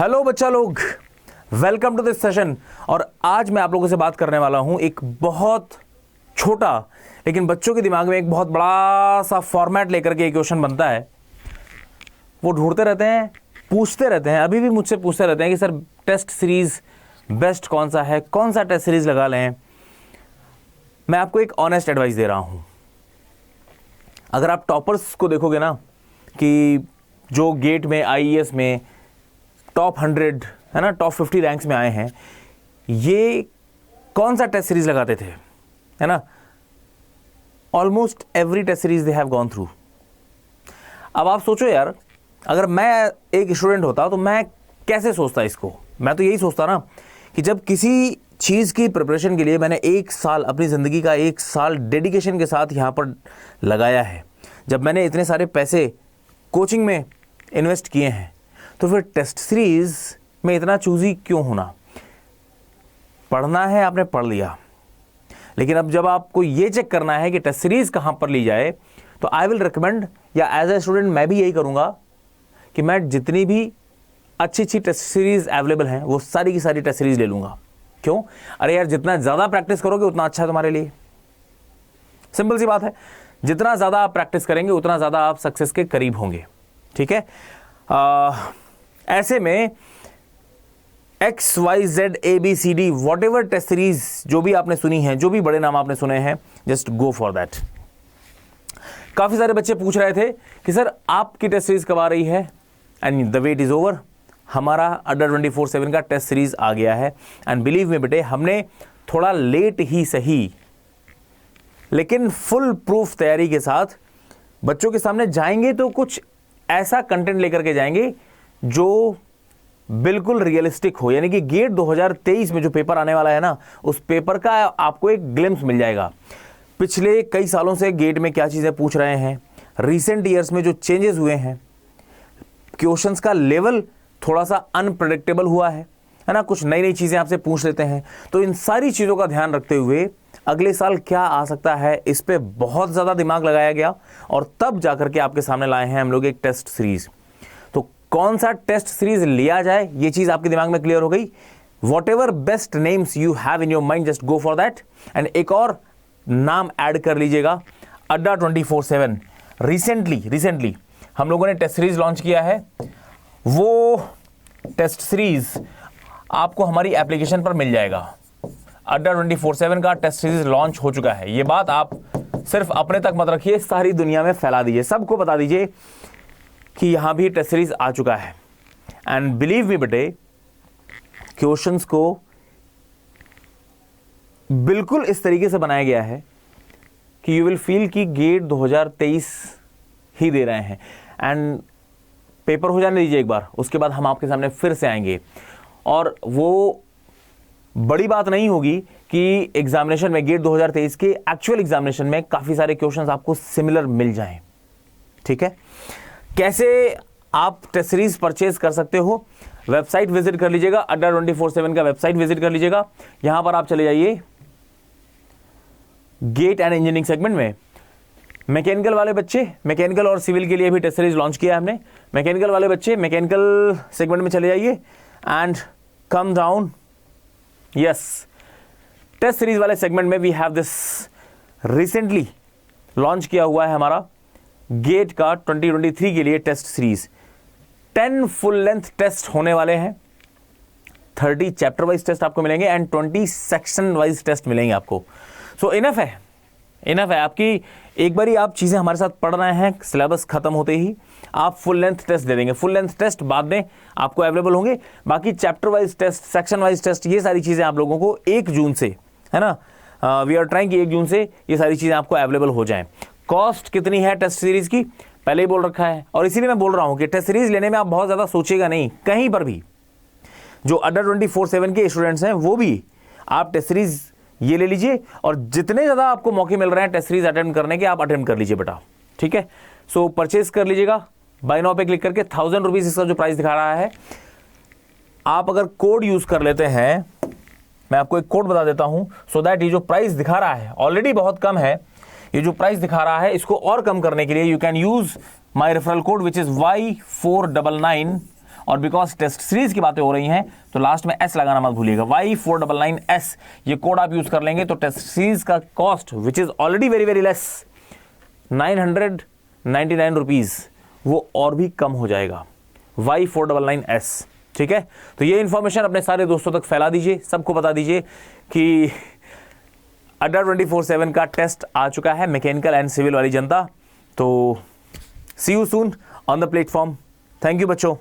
Hello बच्चा लोग, welcome to this session. और आज मैं आप लोगों से बात करने वाला हूं एक बहुत छोटा लेकिन बच्चों के दिमाग में एक बहुत बड़ा सा फॉर्मेट लेकर के एक क्वेश्चन बनता है। वो ढूंढते रहते हैं, पूछते रहते हैं, अभी भी मुझसे पूछते रहते हैं कि सर टेस्ट सीरीज बेस्ट कौन सा है, कौन सा टेस्ट सीरीज लगा लें। मैं आपको एक ऑनेस्ट एडवाइस दे रहा हूं। अगर आप टॉपर्स को देखोगे ना कि जो गेट में, आईईएस में टॉप 100 है ना, टॉप 50 रैंक्स में आए हैं, ये कौन सा टेस्ट सीरीज लगाते थे, है ना। Almost every test series they have gone through. अब आप सोचो यार, अगर मैं एक स्टूडेंट होता तो मैं कैसे सोचता इसको। मैं तो यही सोचता ना कि जब किसी चीज़ की प्रिपरेशन के लिए मैंने एक साल, अपनी ज़िंदगी का एक साल डेडिकेशन के साथ यहाँ पर लगाया है, जब मैंने इतने सारे पैसे कोचिंग में इन्वेस्ट किए हैं, तो फिर टेस्ट सीरीज में इतना चूजी क्यों होना। पढ़ना है, आपने पढ़ लिया, लेकिन अब जब आपको ये चेक करना है कि टेस्ट सीरीज कहाँ पर ली जाए, तो आई विल रिकमेंड, या एज ए स्टूडेंट मैं भी यही करूँगा कि मैं जितनी भी अच्छी अच्छी टेस्ट सीरीज अवेलेबल हैं वो सारी की सारी टेस्ट सीरीज ले लूँगा। क्यों? अरे यार, जितना ज़्यादा प्रैक्टिस करोगे उतना अच्छा है तुम्हारे लिए। सिंपल सी बात है, जितना ज़्यादा आप प्रैक्टिस करेंगे उतना ज़्यादा आप सक्सेस के करीब होंगे। ठीक है। ऐसे में XYZ ABCD whatever test series जो भी आपने सुनी है, जो भी बड़े नाम आपने सुने हैं, जस्ट गो फॉर दैट। काफ़ी सारे बच्चे पूछ रहे थे कि सर आपकी टेस्ट सीरीज कब आ रही है, and the wait is over. हमारा अंडर 24/7 का टेस्ट सीरीज आ गया है, एंड बिलीव मी बेटे, हमने थोड़ा लेट ही सही लेकिन फुल प्रूफ तैयारी के साथ बच्चों के सामने जाएंगे, तो कुछ ऐसा कंटेंट लेकर के जाएंगे जो बिल्कुल रियलिस्टिक हो। यानी कि गेट 2023 में जो पेपर आने वाला है ना, उस पेपर का आपको एक ग्लिम्स मिल जाएगा। पिछले कई सालों से गेट में क्या चीज़ें पूछ रहे हैं, रिसेंट ईयर्स में जो चेंजेस हुए हैं, क्वेश्चंस का लेवल थोड़ा सा अनप्रेडिक्टेबल हुआ है ना, कुछ नई नई चीज़ें आपसे पूछ लेते हैं। तो इन सारी चीज़ों का ध्यान रखते हुए अगले साल क्या आ सकता है, इस पे बहुत ज़्यादा दिमाग लगाया गया, और तब जाकर के आपके सामने लाए हैं हम लोग एक टेस्ट सीरीज। तो कौन सा टेस्ट सीरीज लिया जाए, ये चीज़ आपके दिमाग में क्लियर हो गई। What ever best names you have in your mind, just go for that. And एक और नाम ऐड कर लीजिएगा, अड्डा 24/7। रिसेंटली हम लोगों ने टेस्ट सीरीज लॉन्च किया है। वो टेस्ट सीरीज आपको हमारी एप्लीकेशन पर मिल जाएगा। अड्डा 24/7 का टेस्ट सीरीज लॉन्च हो चुका है। ये बात आप सिर्फ अपने तक मत रखिए, सारी दुनिया में फैला दीजिए, सबको बता दीजिए कि यहां भी टेस्ट सीरीज आ चुका है। एंड बिलीव मी बेटे, क्वेश्चंस को बिल्कुल इस तरीके से बनाया गया है कि यू विल फील कि गेट 2023 ही दे रहे हैं। एंड पेपर हो जाने दीजिए एक बार, उसके बाद हम आपके सामने फिर से आएंगे। और वो बड़ी बात नहीं होगी कि एग्जामिनेशन में, गेट 2023 के एक्चुअल एग्जामिनेशन में काफ़ी सारे क्वेश्चंस आपको सिमिलर मिल जाएं। ठीक है। कैसे आप टेस्ट सीरीज परचेज कर सकते हो, वेबसाइट विजिट कर लीजिएगा, अड्डा 24/7 का वेबसाइट विजिट कर लीजिएगा। यहां पर आप चले जाइए, गेट एंड इंजीनियरिंग सेगमेंट में मैकेनिकल वाले बच्चे, मैकेनिकल और सिविल के लिए भी टेस्ट सीरीज लॉन्च किया है हमने। मैकेनिकल वाले बच्चे मैकेनिकल सेगमेंट में चले जाइए and come down. Yes, test series वाले सेगमेंट में we have this recently launch किया हुआ है हमारा गेट का 2023 के लिए test series. 10 full length test होने वाले हैं, 30 चैप्टर वाइज टेस्ट आपको मिलेंगे एंड 20 सेक्शन वाइज टेस्ट मिलेंगे आपको। सो इनफ है आपकी। एक बारी आप चीज़ें हमारे साथ पढ़ रहे हैं, सिलेबस खत्म होते ही आप फुल लेंथ टेस्ट दे देंगे। फुल लेंथ टेस्ट बाद में आपको अवेलेबल होंगे, बाकी chapter wise test, section wise test, ये सारी चीज़ें आप लोगों को 1 जून से, है ना, वी आर ट्राइंग कि 1 जून से ये सारी चीज़ें आपको अवेलेबल हो जाएं। कॉस्ट कितनी है टेस्ट सीरीज की, पहले ही बोल रखा है, और इसीलिए मैं बोल रहा हूँ कि टेस्ट सीरीज लेने में आप बहुत ज़्यादा सोचिएगा नहीं कहीं पर भी। जो अंडर 24/7 के स्टूडेंट्स हैं वो भी आप टेस्ट सीरीज ये ले लीजिए, और जितने ज़्यादा आपको मौके मिल रहे हैं टेस्ट सीरीज अटेम्प्ट करने के, आप अटेम्प्ट कर लीजिए बेटा। ठीक है। सो परचेज कर लीजिएगा, बाय नाउ पे क्लिक करके। 1000 रुपीज़ इसका जो प्राइस दिखा रहा है, आप अगर कोड यूज़ कर लेते हैं, मैं आपको एक कोड बता देता हूं, सो दैट ये जो प्राइस दिखा रहा है ऑलरेडी बहुत कम है, ये जो प्राइस दिखा रहा है इसको और कम करने के लिए you can use my referral code which is Y499 और बिकॉज टेस्ट सीरीज की बातें हो रही हैं तो लास्ट में एस लगाना मत भूलिएगा, Y499S ये कोड आप यूज कर लेंगे तो टेस्ट सीरीज का cost which is already very very less 999 rupees वो और भी कम हो जाएगा, Y499S। ठीक है, तो ये इंफॉर्मेशन अपने सारे दोस्तों तक फैला दीजिए, सबको बता दीजिए कि अड्डा 24/7 का टेस्ट आ चुका है मैकेनिकल एंड सिविल वाली जनता। तो see you soon on the platform. Thank you बच्चों।